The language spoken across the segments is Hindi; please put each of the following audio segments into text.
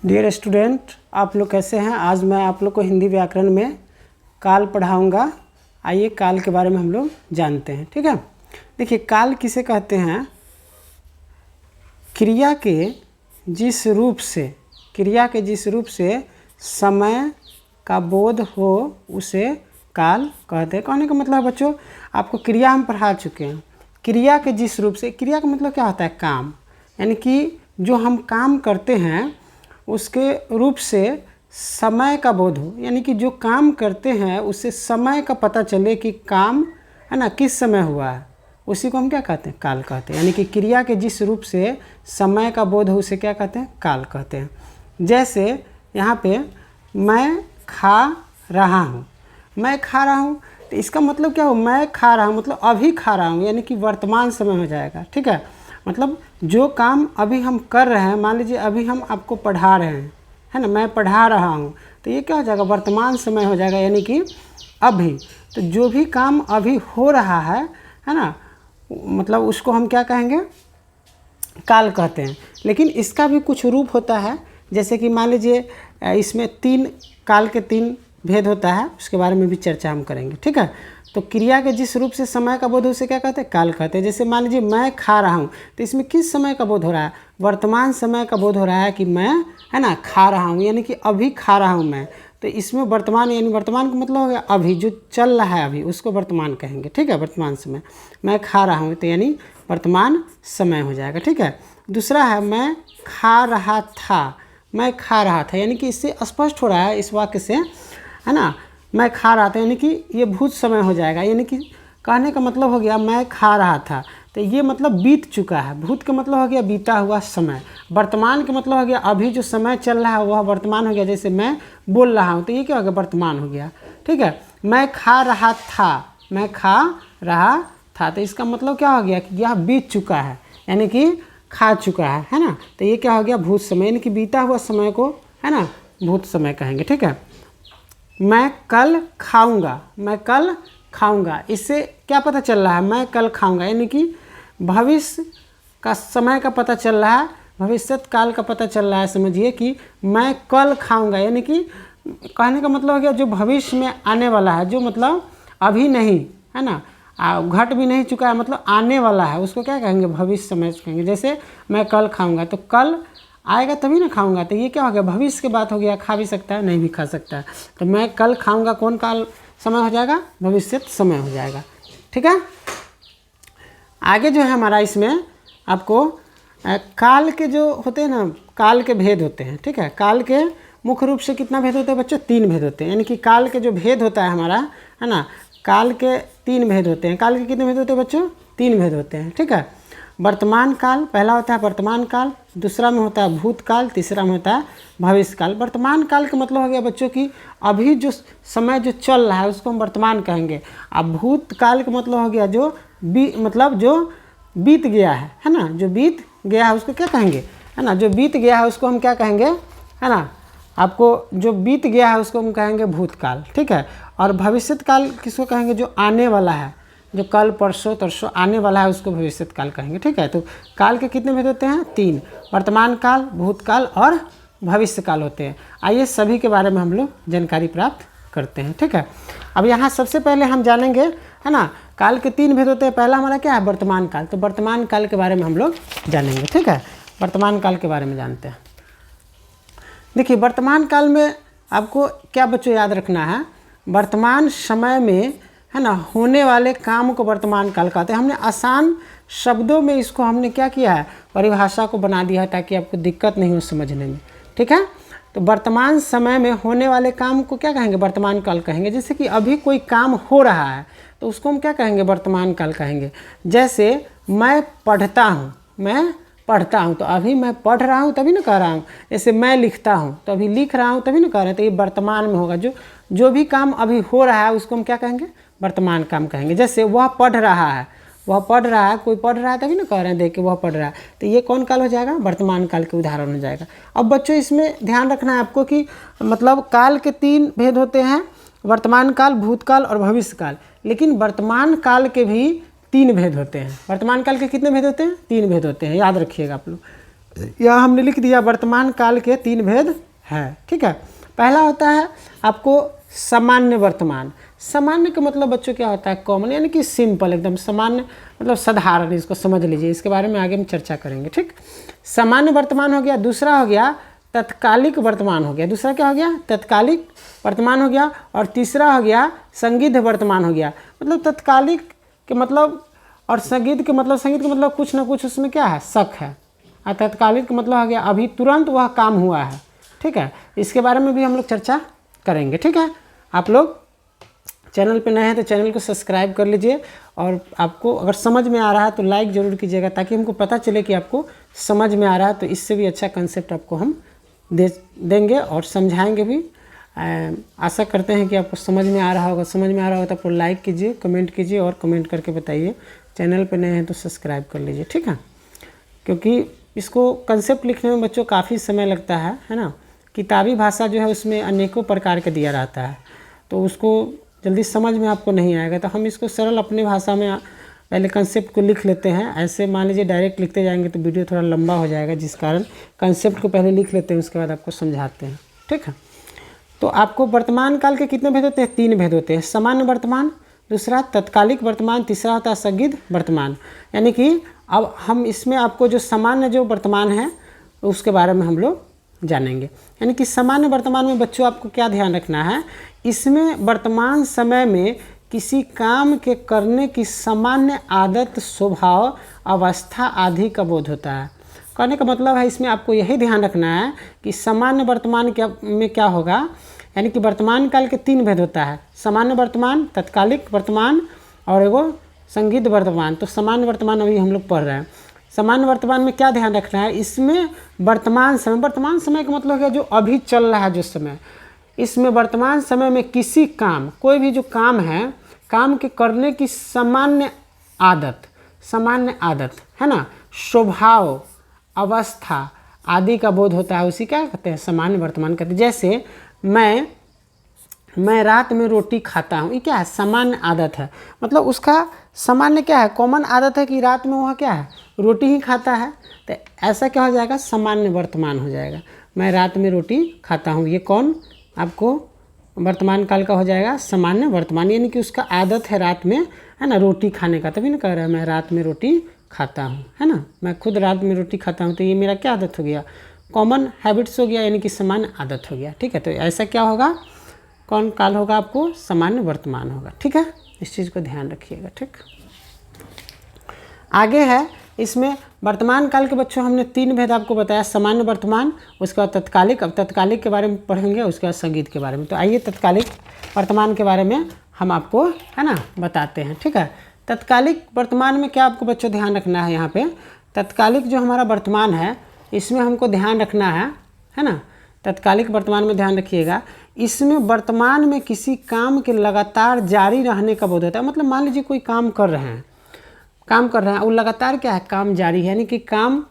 डियर स्टूडेंट, आप लोग कैसे हैं। आज मैं आप लोग को हिंदी व्याकरण में काल पढ़ाऊंगा। आइए काल के बारे में हम लोग जानते हैं। ठीक है, देखिए काल किसे कहते हैं। क्रिया के जिस रूप से समय का बोध हो उसे काल कहते हैं। कहने का मतलब है बच्चों, आपको क्रिया हम पढ़ा चुके हैं। क्रिया के जिस रूप से, क्रिया का मतलब क्या होता है, काम। यानी कि जो हम काम करते हैं उसके रूप से समय का बोध हो, यानी कि जो काम करते हैं उससे समय का पता चले कि काम है ना किस समय हुआ है, उसी को हम क्या कहते हैं, काल कहते हैं। यानी कि क्रिया के जिस रूप से समय का बोध हो उसे क्या कहते हैं, काल कहते हैं। जैसे यहाँ पे मैं खा रहा हूँ, मैं खा रहा हूँ, तो इसका मतलब क्या हो, मैं खा रहा हूँ मतलब अभी खा रहा हूँ, यानी कि वर्तमान समय हो जाएगा। ठीक है, मतलब जो काम अभी हम कर रहे हैं, मान लीजिए अभी हम आपको पढ़ा रहे हैं, है ना, मैं पढ़ा रहा हूँ, तो ये क्या हो जाएगा, वर्तमान समय हो जाएगा, यानी कि अभी। तो जो भी काम अभी हो रहा है ना, मतलब उसको हम क्या कहेंगे, काल कहते हैं। लेकिन इसका भी कुछ रूप होता है, जैसे कि मान लीजिए इसमें काल के तीन भेद होता है, उसके बारे में भी चर्चा हम करेंगे। ठीक है, तो क्रिया के जिस रूप से समय का बोध उसे क्या कहते हैं, काल कहते हैं। जैसे मान लीजिए मैं खा रहा हूँ, तो इसमें किस समय का बोध हो रहा है, वर्तमान समय का बोध हो रहा है कि मैं है ना खा रहा हूँ, यानी कि अभी खा रहा हूँ मैं। तो इसमें वर्तमान, यानी वर्तमान का मतलब हो गया अभी, जो चल रहा है अभी उसको वर्तमान कहेंगे। ठीक है, वर्तमान समय। मैं खा रहा हूँ तो यानी वर्तमान समय हो जाएगा। ठीक है, दूसरा है मैं खा रहा था, मैं खा रहा था, यानी कि इससे स्पष्ट हो रहा है इस वाक्य से, है ना, मैं खा रहा था, यानी कि ये भूत समय हो जाएगा। यानी कि कहने का मतलब हो गया मैं खा रहा था, तो ये मतलब बीत चुका है। भूत का मतलब हो गया बीता हुआ समय। वर्तमान का मतलब हो गया अभी जो समय चल रहा है वह वर्तमान हो गया। जैसे मैं बोल रहा हूँ तो ये क्या हो गया, वर्तमान हो गया। ठीक है, मैं खा रहा था, मैं खा रहा था, तो इसका मतलब क्या हो गया कि यह बीत चुका है, यानी कि खा चुका है ना। तो ये क्या हो गया, भूत समय, यानी कि बीता हुआ समय को है ना भूत समय कहेंगे। ठीक है, मैं कल खाऊंगा, मैं कल खाऊंगा, इससे क्या पता चल रहा है, मैं कल खाऊंगा, यानी कि भविष्य का समय का पता चल रहा है, भविष्यत काल का पता चल रहा है। समझिए कि मैं कल खाऊंगा, यानी कि कहने का मतलब हो गया जो भविष्य में आने वाला है, जो मतलब अभी नहीं है ना, घट भी नहीं चुका है, मतलब आने वाला है, उसको क्या कहेंगे, भविष्य समय कहेंगे। जैसे मैं कल खाऊंगा, तो कल आएगा तभी ना खाऊंगा, तो ये क्या हो गया, भविष्य की बात हो गया, खा भी सकता है नहीं भी खा सकता है। तो मैं कल खाऊंगा कौन काल समय हो जाएगा, भविष्य समय हो जाएगा। ठीक है, आगे जो है हमारा इसमें आपको काल के जो होते हैं ना, काल के भेद होते हैं। ठीक है, काल के मुख्य रूप से कितना भेद होता है बच्चों, 3 भेद होते हैं। यानी कि काल के जो भेद होता है हमारा, है ना, काल के 3 भेद होते हैं। काल के कितने भेद होते हैं बच्चों, 3 भेद होते हैं। ठीक है, वर्तमान काल, पहला होता है वर्तमान काल, दूसरा में होता है भूतकाल, तीसरा में होता है भविष्य काल। वर्तमान काल का मतलब हो गया बच्चों की अभी जो समय जो चल रहा है उसको हम वर्तमान कहेंगे। अब भूतकाल का मतलब हो गया जो मतलब जो बीत गया है ना, जो बीत गया है उसको क्या कहेंगे, है ना, जो बीत गया है उसको हम क्या कहेंगे, है ना, आपको जो बीत गया है उसको हम कहेंगे भूतकाल। ठीक है, और भविष्यत काल किसको कहेंगे, जो आने वाला है, जो कल परसों तरसों आने वाला है उसको भविष्यत काल कहेंगे। ठीक है, तो काल के कितने भेद होते हैं, 3, वर्तमान काल, भूतकाल और भविष्य काल होते हैं। आइए सभी के बारे में हम लोग जानकारी प्राप्त करते हैं। ठीक है, अब यहाँ सबसे पहले हम जानेंगे, है ना, काल के 3 भेद होते हैं। पहला हमारा क्या है, वर्तमान काल। तो वर्तमान काल के बारे में हम लोग जानेंगे। ठीक है, वर्तमान काल के बारे में जानते हैं। देखिए वर्तमान काल में आपको क्या बच्चों याद रखना है, वर्तमान समय में है ना होने वाले काम को वर्तमान काल कहते हैं। हमने आसान शब्दों में इसको हमने क्या किया है, परिभाषा को बना दिया है ताकि आपको दिक्कत नहीं हो समझने में। ठीक है, तो वर्तमान समय में होने वाले काम को क्या कहेंगे, वर्तमान काल कहेंगे। जैसे कि अभी कोई काम हो रहा है तो उसको हम क्या कहेंगे, वर्तमान काल कहेंगे। जैसे मैं पढ़ता हूँ, मैं पढ़ता हूँ, तो अभी मैं पढ़ रहा हूँ तभी ना कह रहा हूँ। जैसे मैं लिखता हूँ तो अभी लिख रहा हूँ तभी ना कह रहे हैं, तो ये वर्तमान में होगा। जो भी काम अभी हो रहा है उसको हम क्या कहेंगे, वर्तमान काम कहेंगे। जैसे वह पढ़ रहा है, वह पढ़ रहा है, कोई पढ़ रहा है तभी ना कह रहे हैं देख के वह पढ़ रहा है, तो ये कौन काल हो जाएगा, वर्तमान काल के उदाहरण हो जाएगा। अब बच्चों इसमें ध्यान रखना है आपको कि मतलब काल के 3 भेद होते हैं, वर्तमान काल, भूतकाल और भविष्य काल। लेकिन वर्तमान काल के भी 3 भेद होते हैं। वर्तमान काल के कितने भेद होते हैं, 3 भेद होते हैं, याद रखिएगा आप लोग। यहाँ हमने लिख दिया वर्तमान काल के 3 भेद है। ठीक है, पहला होता है आपको सामान्य वर्तमान। सामान्य का मतलब बच्चों क्या होता है, कॉमन, यानी कि सिंपल, एकदम सामान्य, मतलब साधारण, इसको समझ लीजिए, इसके बारे में आगे हम चर्चा करेंगे। ठीक, सामान्य वर्तमान हो गया। दूसरा हो गया तत्कालिक वर्तमान हो गया। दूसरा क्या हो गया, तत्कालिक वर्तमान हो गया। और तीसरा हो गया संदिग्ध वर्तमान हो गया। मतलब तत्कालिक के मतलब और संदिग्ध के मतलब कुछ ना कुछ उसमें क्या है, शक है। और तत्कालिक का मतलब हो गया अभी तुरंत वह काम हुआ है। ठीक है, इसके बारे में भी हम लोग चर्चा करेंगे। ठीक है, आप लोग चैनल पे नए हैं तो चैनल को सब्सक्राइब कर लीजिए, और आपको अगर समझ में आ रहा है तो लाइक ज़रूर कीजिएगा, ताकि हमको पता चले कि आपको समझ में आ रहा है। तो इससे भी अच्छा कंसेप्ट आपको हम देंगे और समझाएंगे भी। आशा करते हैं कि आपको समझ में आ रहा होगा। समझ में आ रहा होगा तो आप लोग लाइक कीजिए, कमेंट कीजिए और कमेंट करके बताइए। चैनल पे नए हैं तो सब्सक्राइब कर लीजिए। ठीक है, क्योंकि इसको कंसेप्ट लिखने में बच्चों काफ़ी समय लगता है ना। किताबी भाषा जो है उसमें अनेकों प्रकार का दिया रहता है, तो उसको जल्दी समझ में आपको नहीं आएगा। तो हम इसको सरल अपनी भाषा में पहले कंसेप्ट को लिख लेते हैं। ऐसे मान लीजिए डायरेक्ट लिखते जाएंगे तो वीडियो थोड़ा लंबा हो जाएगा, जिस कारण कंसेप्ट को पहले लिख लेते हैं, उसके बाद आपको समझाते हैं। ठीक है, तो आपको वर्तमान काल के कितने भेद होते हैं, 3 भेद होते हैं। सामान्य वर्तमान, दूसरा तत्कालिक वर्तमान, तीसरा होता है संदिग्ध वर्तमान। यानी कि अब हम इसमें आपको जो सामान्य जो वर्तमान है उसके बारे में हम लोग जानेंगे। यानी कि सामान्य वर्तमान में बच्चों आपको क्या ध्यान रखना है, इसमें वर्तमान समय में किसी काम के करने की सामान्य आदत, स्वभाव, अवस्था आदि का बोध होता है। कहने का मतलब है इसमें आपको यही ध्यान रखना है कि सामान्य वर्तमान में क्या होगा। यानी कि वर्तमान काल के 3 भेद होता है, सामान्य वर्तमान, तत्कालिक वर्तमान और एगो संदिग्ध वर्तमान। तो सामान्य वर्तमान अभी हम लोग पढ़ रहे हैं। सामान्य वर्तमान में क्या ध्यान रखना है, इसमें वर्तमान समय का मतलब है जो अभी चल रहा है जो समय। इसमें वर्तमान समय में किसी काम, कोई भी जो काम है, काम के करने की सामान्य आदत है ना, स्वभाव, अवस्था आदि का बोध होता है, उसी क्या कहते हैं, सामान्य वर्तमान कहते हैं। जैसे मैं रात में रोटी खाता हूँ, ये क्या है, सामान्य आदत है। मतलब उसका सामान्य क्या है, कॉमन आदत है कि रात में वह क्या है, रोटी ही खाता है। तो ऐसा क्या हो जाएगा, सामान्य वर्तमान हो जाएगा। मैं रात में रोटी खाता हूँ, ये कौन आपको वर्तमान काल का हो जाएगा, सामान्य वर्तमान। यानी कि उसका आदत है रात में, है ना, रोटी खाने का। तभी ना कह रहा है मैं रात में रोटी खाता हूँ, है ना, मैं खुद रात में रोटी खाता हूँ। तो ये मेरा क्या आदत हो गया, कॉमन हैबिट्स हो गया, यानी कि सामान्य आदत हो गया। ठीक है, तो ऐसा क्या होगा, कौन काल होगा आपको, सामान्य वर्तमान होगा। ठीक है, इस चीज़ को ध्यान रखिएगा। ठीक, आगे है इसमें वर्तमान काल के बच्चों हमने 3 भेद आपको बताया, सामान्य वर्तमान, उसके बाद तत्कालिक। अब तत्कालिक के बारे में पढ़ेंगे, उसके बाद संदिग्ध के बारे में। तो आइए तत्कालिक वर्तमान के बारे में हम आपको, है ना, बताते हैं। ठीक है, तत्कालिक वर्तमान में क्या आपको बच्चों ध्यान रखना है, यहाँ पे तत्कालिक जो हमारा वर्तमान है इसमें हमको ध्यान रखना है ना। तत्कालिक वर्तमान में ध्यान रखिएगा, इसमें वर्तमान में किसी काम के लगातार जारी रहने का बोध होता है। मतलब मान लीजिए कोई काम कर रहे हैं, वो लगातार क्या है, काम जारी है, यानी कि काम,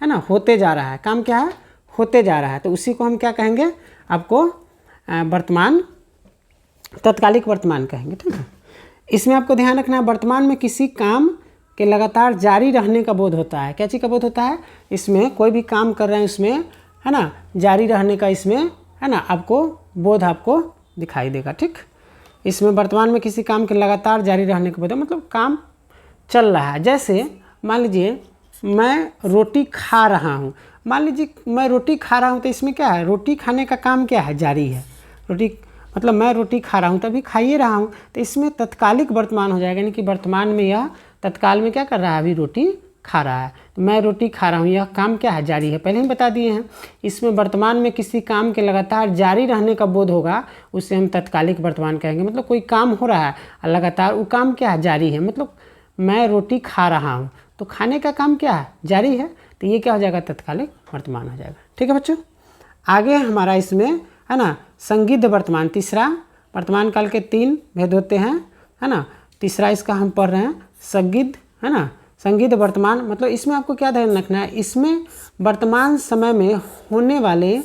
है ना, होते जा रहा है। काम क्या है, होते जा रहा है। तो उसी को हम क्या कहेंगे, आपको वर्तमान, तत्कालिक वर्तमान कहेंगे। ठीक है, इसमें आपको ध्यान रखना है वर्तमान में किसी काम के लगातार जारी रहने का बोध होता है। क्या चीज़ का बोध होता है, इसमें कोई भी काम कर रहे हैं उसमें, है ना, जारी रहने का इसमें, है ना, आपको बोध आपको दिखाई देगा। ठीक, इसमें वर्तमान में किसी काम के लगातार जारी रहने का बोध, मतलब काम चल रहा है। जैसे मान लीजिए मैं रोटी खा रहा हूँ, मान लीजिए मैं रोटी खा रहा हूँ, तो इसमें क्या है, रोटी खाने का काम क्या है, जारी है। रोटी मतलब मैं रोटी खा रहा हूँ, तभी खा ही रहा हूँ। तो इसमें तत्कालिक वर्तमान हो जाएगा, यानी कि वर्तमान में यह तत्काल में क्या कर रहा है, अभी रोटी खा रहा है। तो मैं रोटी खा रहा हूँ, यह काम क्या है, जारी है, पहले ही बता दिए हैं। इसमें वर्तमान में किसी काम के लगातार जारी रहने का बोध होगा, उसे हम तत्कालिक वर्तमान कहेंगे। मतलब कोई काम हो रहा है और लगातार वो काम क्या है, जारी है। मतलब मैं रोटी खा रहा हूँ, तो खाने का काम क्या है, जारी है। तो ये क्या हो जाएगा, तत्कालिक वर्तमान हो जाएगा। ठीक है बच्चों, आगे हमारा इसमें, है ना, संदिग्ध वर्तमान। तीसरा, वर्तमान काल के 3 भेद होते हैं, है ना। तीसरा इसका हम पढ़ रहे हैं संदिग्ध, है ना, संदिग्ध वर्तमान। मतलब इसमें आपको क्या ध्यान रखना है, इसमें वर्तमान समय में होने वाले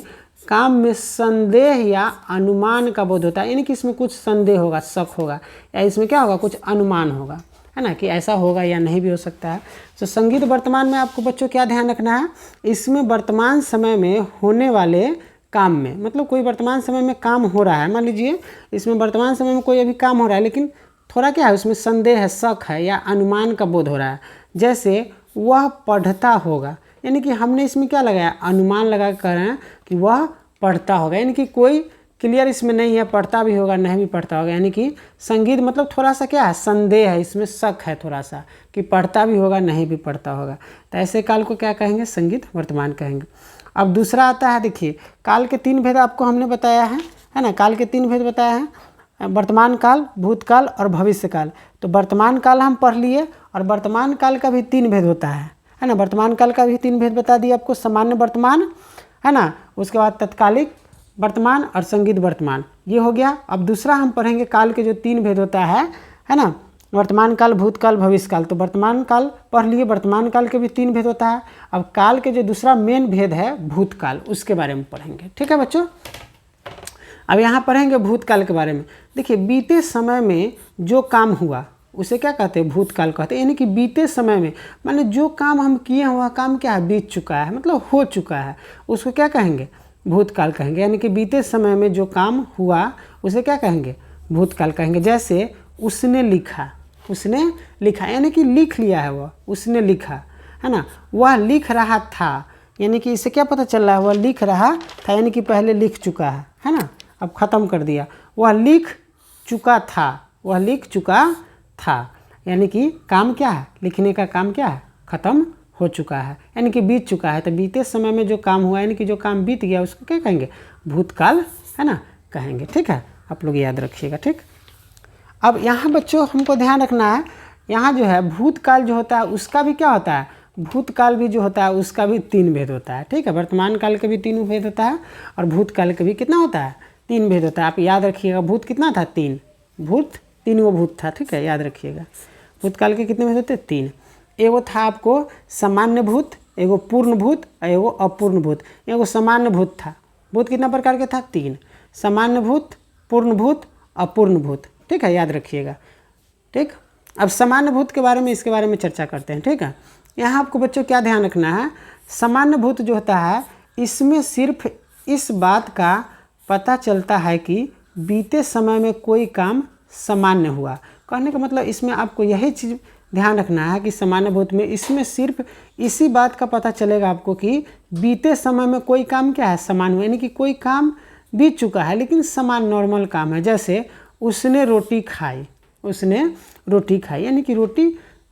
काम में संदेह या अनुमान का बोध होता है। यानी कि इसमें कुछ संदेह होगा, शक होगा, या इसमें क्या होगा, कुछ अनुमान होगा, है ना, कि ऐसा होगा या नहीं भी हो सकता है। तो संगीत वर्तमान में आपको बच्चों क्या ध्यान रखना है, इसमें वर्तमान समय में होने वाले काम में, मतलब कोई वर्तमान समय में काम हो रहा है, मान लीजिए इसमें वर्तमान समय में कोई अभी काम हो रहा है, लेकिन थोड़ा क्या है उसमें संदेह है, शक है या अनुमान का बोध हो रहा है। जैसे वह पढ़ता होगा, यानी कि हमने इसमें क्या लगाया, अनुमान लगा कर कह रहे हैं कि वह पढ़ता होगा, यानी कि कोई क्लियर इसमें नहीं है, पढ़ता भी होगा नहीं भी पढ़ता होगा, यानी कि संगीत मतलब थोड़ा सा क्या है, संदेह है, इसमें शक है थोड़ा सा कि पढ़ता भी होगा नहीं भी पढ़ता होगा। तो ऐसे काल को क्या कहेंगे, संगीत वर्तमान कहेंगे। अब दूसरा आता है, देखिए काल के 3 भेद आपको हमने बताया है ना, काल के 3 भेद बताया है, वर्तमान काल, भूतकाल और भविष्य काल। तो वर्तमान काल हम पढ़ लिए, और वर्तमान काल का भी 3 भेद होता है ना, वर्तमान काल का भी 3 भेद बता दिए आपको, सामान्य वर्तमान है ना, उसके बाद तत्कालिक वर्तमान और संगीत वर्तमान, ये हो गया। अब दूसरा हम पढ़ेंगे काल के जो 3 भेद होता है ना, वर्तमान काल, भूतकाल, भविष्य काल। तो वर्तमान काल पढ़ लिए, वर्तमान काल के भी 3 भेद होता है। अब काल के जो दूसरा मेन भेद है भूतकाल, उसके बारे में पढ़ेंगे, ठीक है बच्चों। अब यहाँ पढ़ेंगे भूतकाल के बारे में। देखिए बीते समय में जो काम हुआ उसे क्या कहते हैं, भूतकाल कहते हैं, यानी कि बीते समय में माने जो काम हम किए हैं वह काम क्या है, बीत चुका है, मतलब हो चुका है, उसको क्या कहेंगे, भूतकाल कहेंगे। यानी कि बीते समय में जो काम हुआ उसे क्या कहेंगे, भूतकाल कहेंगे। जैसे उसने लिखा, उसने लिखा यानी कि लिख लिया है वह, उसने लिखा है ना, वह लिख रहा था, यानी कि इससे क्या पता चल रहा है, वह लिख रहा था यानी कि पहले लिख चुका है ना, अब ख़त्म कर दिया। वह लिख चुका था, वह लिख चुका था, यानी कि काम क्या है, लिखने का काम क्या है, ख़त्म हो चुका है, यानी कि बीत चुका है। तो बीते समय में जो काम हुआ यानी कि जो काम बीत गया उसको क्या कहेंगे, भूतकाल है ना कहेंगे, ठीक है, आप लोग याद रखिएगा, ठीक। अब यहाँ बच्चों हमको ध्यान रखना है, यहाँ जो है भूतकाल जो होता है उसका भी क्या होता है, भूतकाल भी जो होता है उसका भी 3 भेद होता है, ठीक है। वर्तमान काल के भी 3 भेद होता है और भूतकाल के भी कितना होता है, 3 भेद होता है। आप याद रखिएगा, भूत कितना था, 3 भूत, 3 वो भूत था, ठीक है, याद रखिएगा। भूतकाल के कितने भेद होते हैं, 3। एगो था आपको सामान्य भूत, एगो पूर्ण भूत और एगो अपूर्ण भूत। एगो सामान्य भूत था, भूत कितना प्रकार के था, 3, सामान्य भूत, पूर्ण भूत, अपूर्ण भूत, ठीक है, याद रखिएगा, ठीक। अब सामान्य भूत के बारे में, इसके बारे में चर्चा करते हैं, ठीक है। यहाँ आपको बच्चों क्या ध्यान रखना है, सामान्य भूत जो होता है इसमें सिर्फ इस बात का पता चलता है कि बीते समय में कोई काम सामान्य हुआ। कहने का मतलब इसमें आपको यही चीज़ ध्यान रखना है कि सामान्य भूत में इसमें सिर्फ इसी बात का पता चलेगा आपको कि बीते समय में कोई काम क्या है, सामान्य, यानी कि कोई काम बीत चुका है लेकिन समान नॉर्मल काम है। जैसे उसने रोटी खाई, उसने रोटी खाई यानी कि रोटी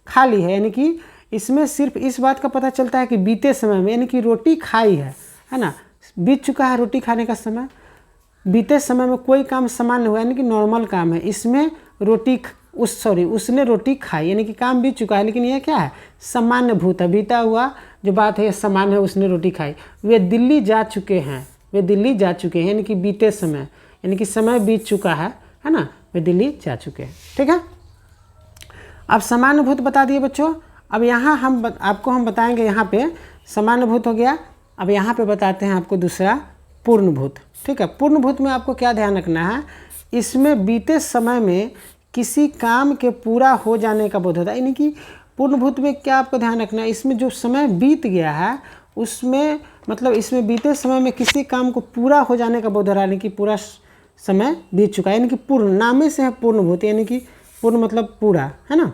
खा ली है, यानी कि इसमें सिर्फ इस बात का पता चलता है कि बीते समय में, यानी कि रोटी खाई है ना, बीत चुका है रोटी खाने का समय। बीते समय में कोई काम सामान्य हुआ यानी कि नॉर्मल काम है, इसमें रोटी उसने रोटी खाई यानी कि काम बीत चुका है, लेकिन यह क्या है, सामान्य भूत है, बीता हुआ जो बात है सामान्य है, उसने रोटी खाई। वे दिल्ली जा चुके हैं, वे दिल्ली जा चुके हैं यानी कि बीते समय, यानी कि समय बीत चुका है ना, वे दिल्ली जा चुके हैं, ठीक है। अब सामान्य भूत बता दिए बच्चों। अब यहाँ आपको हम बताएंगे, यहाँ पे सामान्य भूत हो गया। अब यहाँ पे बताते हैं आपको दूसरा पूर्ण भूत, ठीक है। पूर्ण भूत में आपको क्या ध्यान रखना है, इसमें बीते समय में किसी काम के पूरा हो जाने का बोध होता है, यानी कि पूर्ण भूत में क्या आपको ध्यान रखना है, इसमें जो समय बीत गया है उसमें मतलब इसमें बीते समय में किसी काम को पूरा हो जाने का बोध हो रहा है, यानी कि पूरा समय बीत चुका है, यानी कि पूर्ण, नामे से है पूर्ण भूत, यानी कि पूर्ण मतलब पूरा, है ना।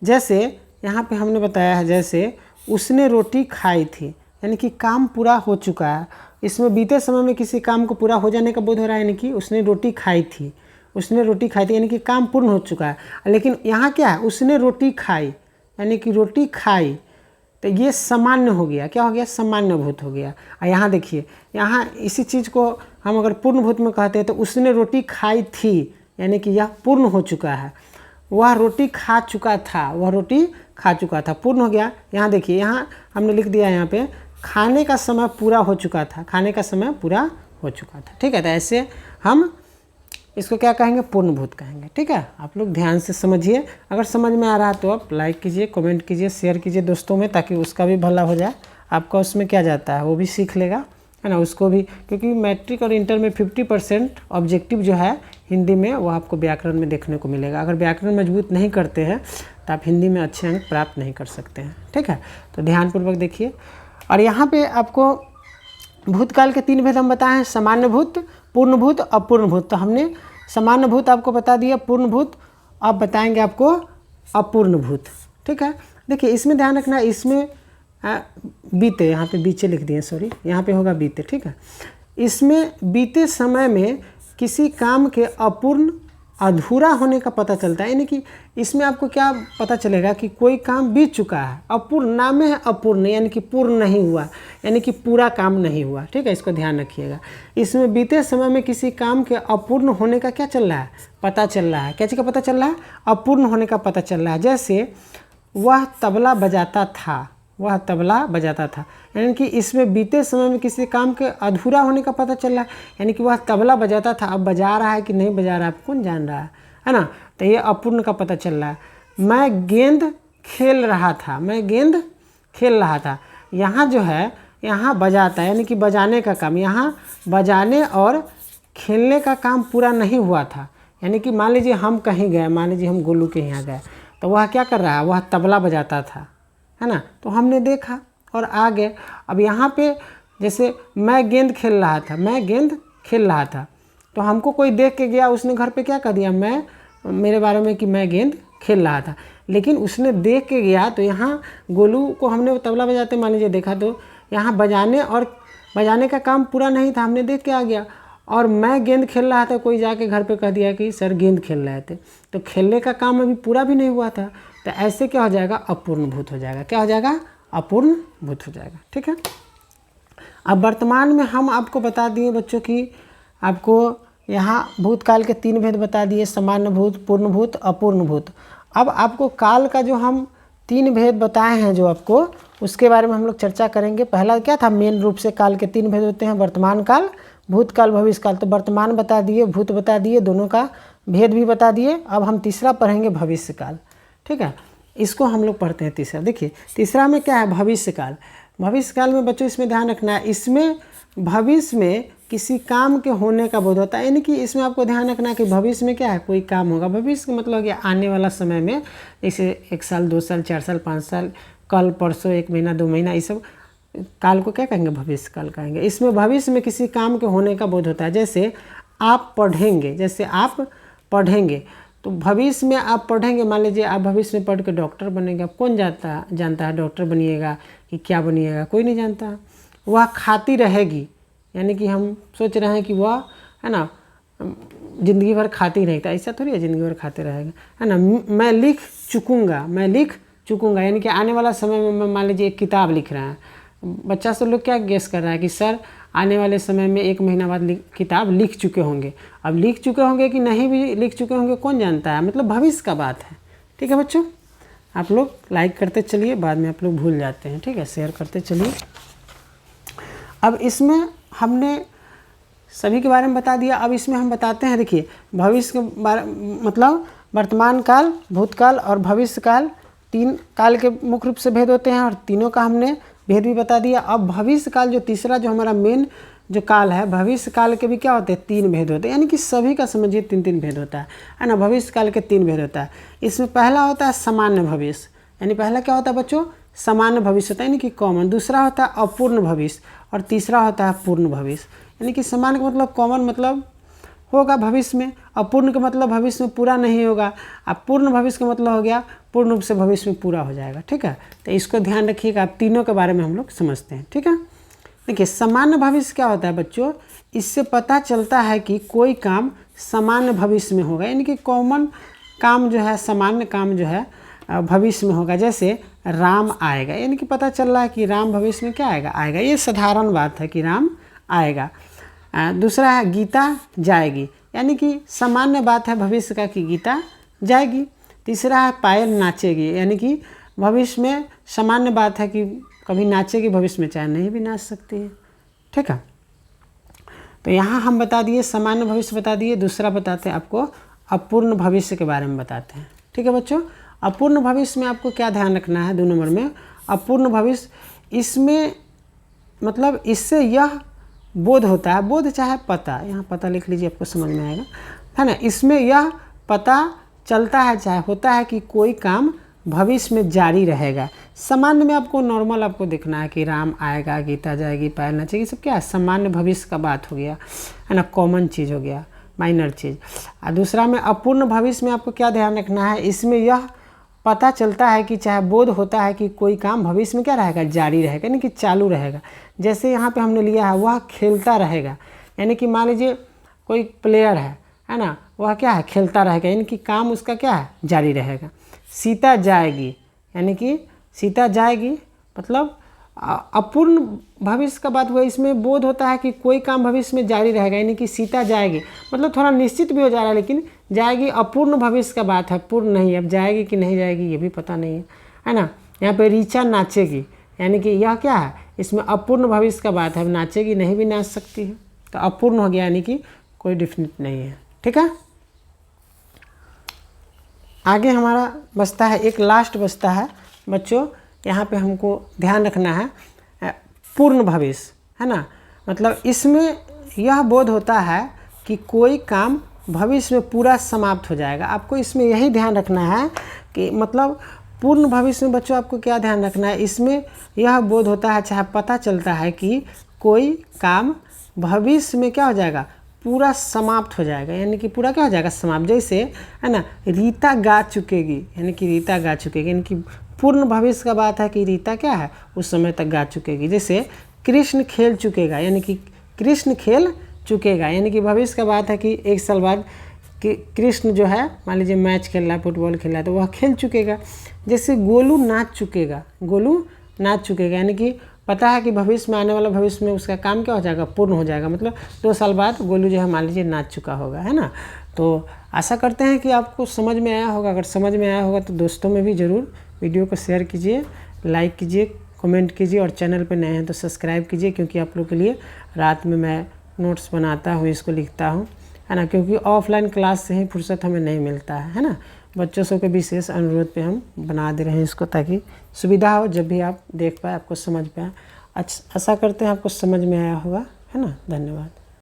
जैसे यहाँ पे हमने बताया है, जैसे उसने रोटी खाई थी यानी कि काम पूरा हो चुका है, इसमें बीते समय में किसी काम को पूरा हो जाने का बोध हो रहा है, यानी कि उसने रोटी खाई थी, उसने रोटी खाई थी यानी कि काम पूर्ण हो चुका है। लेकिन यहाँ क्या है, उसने रोटी खाई यानी कि रोटी खाई, तो ये सामान्य हो गया, क्या हो गया, सामान्य भूत हो गया। और यहाँ देखिए, यहाँ इसी चीज़ को हम अगर पूर्ण भूत में कहते हैं तो उसने रोटी खाई थी यानी कि यह पूर्ण हो चुका है, वह रोटी खा चुका था, वह रोटी खा चुका था, पूर्ण हो गया। यहाँ देखिए, यहाँ हमने लिख दिया यहाँ पे खाने का समय पूरा हो चुका था, खाने का समय पूरा हो चुका था, ठीक है। तो ऐसे हम इसको क्या कहेंगे, पूर्ण भूत कहेंगे, ठीक है। आप लोग ध्यान से समझिए, अगर समझ में आ रहा है तो आप लाइक कीजिए, कमेंट कीजिए, शेयर कीजिए दोस्तों में, ताकि उसका भी भला हो जाए, आपका उसमें क्या जाता है वो भी सीख लेगा, है ना, उसको भी, क्योंकि मैट्रिक और इंटर में 50% ऑब्जेक्टिव जो है हिंदी में वो आपको व्याकरण में देखने को मिलेगा। अगर व्याकरण मजबूत नहीं करते हैं तो तो आप हिंदी में अच्छे अंक प्राप्त नहीं कर सकते हैं। ठीक है, तो ध्यानपूर्वक देखिए। और यहाँ पे आपको भूतकाल के 3 भेद हम बताए हैं, सामान्य भूत, पूर्णभूत, अपूर्णभूत। तो हमने सामान्य भूत आपको बता दिया, पूर्णभूत, अब बताएंगे आपको अपूर्णभूत। ठीक है, देखिए इसमें ध्यान रखना, इसमें बीते, यहाँ पे बीचे लिख दिए, सॉरी, यहाँ पे होगा बीते। ठीक है, इसमें बीते समय में किसी काम के अपूर्ण, अधूरा होने का पता चलता है। यानी कि इसमें आपको क्या पता चलेगा कि कोई काम बीत चुका है, अपूर्ण, नाम में है अपूर्ण, यानी कि पूर्ण नहीं हुआ, यानी कि पूरा काम नहीं हुआ। ठीक है, इसको ध्यान रखिएगा। इसमें बीते समय में किसी काम के अपूर्ण होने का क्या चल रहा है, पता चल रहा है। क्या चीज़ का पता चल रहा है, अपूर्ण होने का पता चल रहा है। जैसे वह तबला बजाता था, वह तबला बजाता था, यानी कि इसमें बीते समय में किसी काम के अधूरा होने का पता चल रहा है, यानी कि वह तबला बजाता था, अब बजा रहा है कि नहीं बजा रहा है कौन जान रहा है ना। तो ये अपूर्ण का पता चल रहा है। मैं गेंद खेल रहा था, मैं गेंद खेल रहा था, यहाँ जो है, यहाँ बजाता है, यानी कि बजाने का काम, यहाँ बजाने और खेलने का काम पूरा नहीं हुआ था। यानी कि मान लीजिए हम कहीं गए, मान लीजिए हम गोलू के यहाँ गए, तो वह क्या कर रहा है, वह तबला बजाता था, है ना, तो हमने देखा और आ गए। अब यहाँ पे जैसे मैं गेंद खेल रहा था, मैं गेंद खेल रहा था, तो हमको कोई देख के गया, उसने घर पे क्या कर दिया, मैं मेरे बारे में कि मैं गेंद खेल रहा था, लेकिन उसने देख के गया। तो यहाँ गोलू को हमने तबला बजाते मान लीजिए देखा, तो यहाँ बजाने और बजाने का काम पूरा नहीं था, हमने देख के आ गया। और मैं गेंद खेल रहा था, कोई जाके घर पे कह दिया कि सर गेंद खेल रहे थे, तो खेलने का काम अभी पूरा भी नहीं हुआ था। तो ऐसे क्या हो जाएगा, अपूर्णभूत हो जाएगा। क्या हो जाएगा, अपूर्णभूत हो जाएगा। ठीक है, अब वर्तमान में हम आपको बता दिए बच्चों की, आपको यहाँ भूतकाल के 3 भेद बता दिए, सामान्य भूत, पूर्णभूत, अपूर्णभूत। अब आपको काल का जो हम 3 भेद बताए हैं जो आपको, उसके बारे में हम लोग चर्चा करेंगे। पहला क्या था, मेन रूप से काल के 3 भेद होते हैं, वर्तमान काल, भूतकाल, भविष्य काल। तो वर्तमान बता दिए, भूत बता दिए, दोनों का भेद भी बता दिए। अब हम तीसरा पढ़ेंगे भविष्य काल। ठीक है, इसको हम लोग पढ़ते हैं तीसरा। देखिए तीसरा में क्या है, भविष्य काल। भविष्य काल में बच्चों इसमें ध्यान रखना है, इसमें भविष्य में किसी काम के होने का बोध होता है। यानी कि इसमें आपको ध्यान रखना है कि भविष्य में क्या है, कोई काम होगा। भविष्य का मतलब कि आने वाला समय में, जैसे 1 साल, 2 साल, 4 साल, 5 साल, कल, परसों, 1 महीना, 2 महीना, ये सब काल को क्या कहेंगे, भविष्य काल कहेंगे। इसमें भविष्य में किसी काम के होने का बोध होता है। जैसे आप पढ़ेंगे, जैसे आप पढ़ेंगे, तो भविष्य में आप पढ़ेंगे, मान लीजिए आप भविष्य में पढ़ के डॉक्टर बनेंगे। अब कौन जानता है डॉक्टर बनिएगा कि क्या बनिएगा, कोई नहीं जानता। वह खाती रहेगी, यानी कि हम सोच रहे हैं कि वह, है ना, ज़िंदगी भर खाती रहेगी, ऐसा थोड़ी है ज़िंदगी भर खाते रहेगा, है ना। मैं लिख चुकूँगा, मैं लिख चुकूँगा, यानी कि आने वाला समय में मैं मान लीजिए एक किताब लिख रहा है। बच्चा सब लोग क्या गेस कर रहा है कि सर आने वाले समय में 1 महीना बाद किताब लिख चुके होंगे। अब लिख चुके होंगे कि नहीं भी लिख चुके होंगे कौन जानता है, मतलब भविष्य का बात है। ठीक है बच्चों, आप लोग लाइक करते चलिए, बाद में आप लोग भूल जाते हैं। ठीक है, शेयर करते चलिए। अब इसमें हमने सभी के बारे में बता दिया। अब इसमें हम बताते हैं, देखिए भविष्य के बारे, मतलब वर्तमान काल, भूतकाल और भविष्य काल, 3 काल के मुख्य रूप से भेद होते हैं और तीनों का हमने भेद भी बता दिया। अब भविष्य काल जो तीसरा, जो हमारा मेन जो काल है, भविष्य काल के भी क्या होते हैं, 3 भेद होते हैं। यानी कि सभी का समझिए 3-3 भेद होता है ना। भविष्य काल के 3 भेद होता है। इसमें पहला होता है सामान्य भविष्य, यानी पहला क्या होता है बच्चों, सामान्य भविष्य होता है, यानी कि कॉमन। दूसरा होता है अपूर्ण भविष्य और तीसरा होता है पूर्ण भविष्य। यानी कि सामान्य का मतलब कॉमन, मतलब होगा भविष्य में। अपूर्ण का मतलब भविष्य में पूरा नहीं होगा। अब पूर्ण भविष्य का मतलब हो गया पूर्ण रूप से भविष्य में पूरा हो जाएगा। ठीक है, तो इसको ध्यान रखिएगा। आप तीनों के बारे में हम लोग समझते हैं। ठीक है, देखिए सामान्य भविष्य क्या होता है बच्चों, इससे पता चलता है कि कोई काम सामान्य भविष्य में होगा, यानी कि कॉमन काम जो है, सामान्य काम जो है भविष्य में होगा। जैसे राम आएगा, यानी कि पता चल रहा है कि राम भविष्य में क्या आएगा, ये साधारण बात है कि राम आएगा। दूसरा है गीता जाएगी, यानी कि सामान्य बात है भविष्य का कि गीता जाएगी। तीसरा है पायल नाचेगी, यानी कि भविष्य में सामान्य बात है कि कभी नाचेगी, भविष्य में चाहे नहीं भी नाच सकती है। ठीक है, तो यहाँ हम बता दिए सामान्य भविष्य बता दिए। दूसरा बताते हैं आपको अपूर्ण भविष्य के बारे में बताते हैं। ठीक है बच्चों, अपूर्ण भविष्य में आपको क्या ध्यान रखना है, 2 नंबर में अपूर्ण भविष्य, इसमें मतलब इससे यह बोध होता है, बोध चाहे पता, यहाँ पता लिख लीजिए आपको समझ में आएगा, है ना। इसमें यह पता चलता है, चाहे होता है कि कोई काम भविष्य में जारी रहेगा। सामान्य में आपको नॉर्मल आपको देखना है कि राम आएगा, गीता जाएगी, पायल नचेगी, सब क्या है सामान्य भविष्य का बात हो गया, है ना, कॉमन चीज़ हो गया, माइनर चीज़। और दूसरा में अपूर्ण भविष्य में आपको क्या ध्यान रखना है, इसमें यह पता चलता है कि चाहे बोध होता है कि कोई काम भविष्य में क्या रहेगा, जारी रहेगा, यानी कि चालू रहेगा। जैसे यहाँ पे हमने लिया है वह खेलता रहेगा, यानी कि मान लीजिए कोई प्लेयर है ना, वह क्या है खेलता रहेगा, यानी कि काम उसका क्या है जारी रहेगा। सीता जाएगी, यानी कि सीता जाएगी मतलब अपूर्ण भविष्य का बात हुआ, इसमें बोध होता है कि कोई काम भविष्य में जारी रहेगा, यानी कि सीता जाएगी मतलब थोड़ा निश्चित भी हो जा रहा है, लेकिन जाएगी अपूर्ण भविष्य का बात है, पूर्ण नहीं। अब जाएगी कि नहीं जाएगी ये भी पता नहीं है ना। यहाँ पे ऋचा नाचेगी, यानी कि यह क्या है, इसमें अपूर्ण भविष्य का बात है, अब नाचेगी नहीं भी नाच सकती है, तो अपूर्ण हो गया, यानी कि कोई डिफिनिट नहीं है। ठीक है, आगे हमारा बचता है एक लास्ट बचता है बच्चों, यहाँ पे हमको ध्यान रखना है पूर्ण भविष्य, है ना। मतलब इसमें यह बोध होता है कि कोई काम भविष्य में पूरा समाप्त हो जाएगा। आपको इसमें यही ध्यान रखना है कि मतलब पूर्ण भविष्य में बच्चों आपको क्या ध्यान रखना है, इसमें यह बोध होता है, चाहे पता चलता है कि कोई काम भविष्य में क्या हो जाएगा, पूरा समाप्त हो जाएगा, यानी कि पूरा क्या हो जाएगा समाप्त। जैसे है ना, रीता गा चुकेगी, यानी कि रीता गा चुकेगी, यानी कि पूर्ण भविष्य का बात है कि रीता क्या है उस समय तक गा चुकेगी। जैसे कृष्ण खेल चुकेगा, यानी कि कृष्ण खेल चुकेगा, यानी कि भविष्य का बात है कि 1 साल बाद कि कृष्ण जो है मान लीजिए मैच खेल रहा है, फुटबॉल खेल रहा है, तो वह खेल चुकेगा। जैसे गोलू नाच चुकेगा, गोलू नाच चुकेगा, यानी कि पता है कि भविष्य में आने वाला भविष्य में उसका काम क्या हो जाएगा, पूर्ण हो जाएगा, मतलब 2 साल बाद गोलू जो है मान लीजिए नाच चुका होगा, है ना। तो आशा करते हैं कि आपको समझ में आया होगा। अगर समझ में आया होगा तो दोस्तों में भी ज़रूर वीडियो को शेयर कीजिए, लाइक कीजिए, कमेंट कीजिए, और चैनल पर नए हैं तो सब्सक्राइब कीजिए, क्योंकि आप लोग के लिए रात में मैं नोट्स बनाता हूँ, इसको लिखता हूँ, है ना, क्योंकि ऑफलाइन क्लास से ही फुर्सत हमें नहीं मिलता है ना। बच्चों सब के विशेष अनुरोध पे हम बना दे रहे हैं इसको, ताकि सुविधा हो, जब भी आप देख पाए, आपको समझ पाए। आशा करते हैं आपको समझ में आया होगा, है ना। धन्यवाद।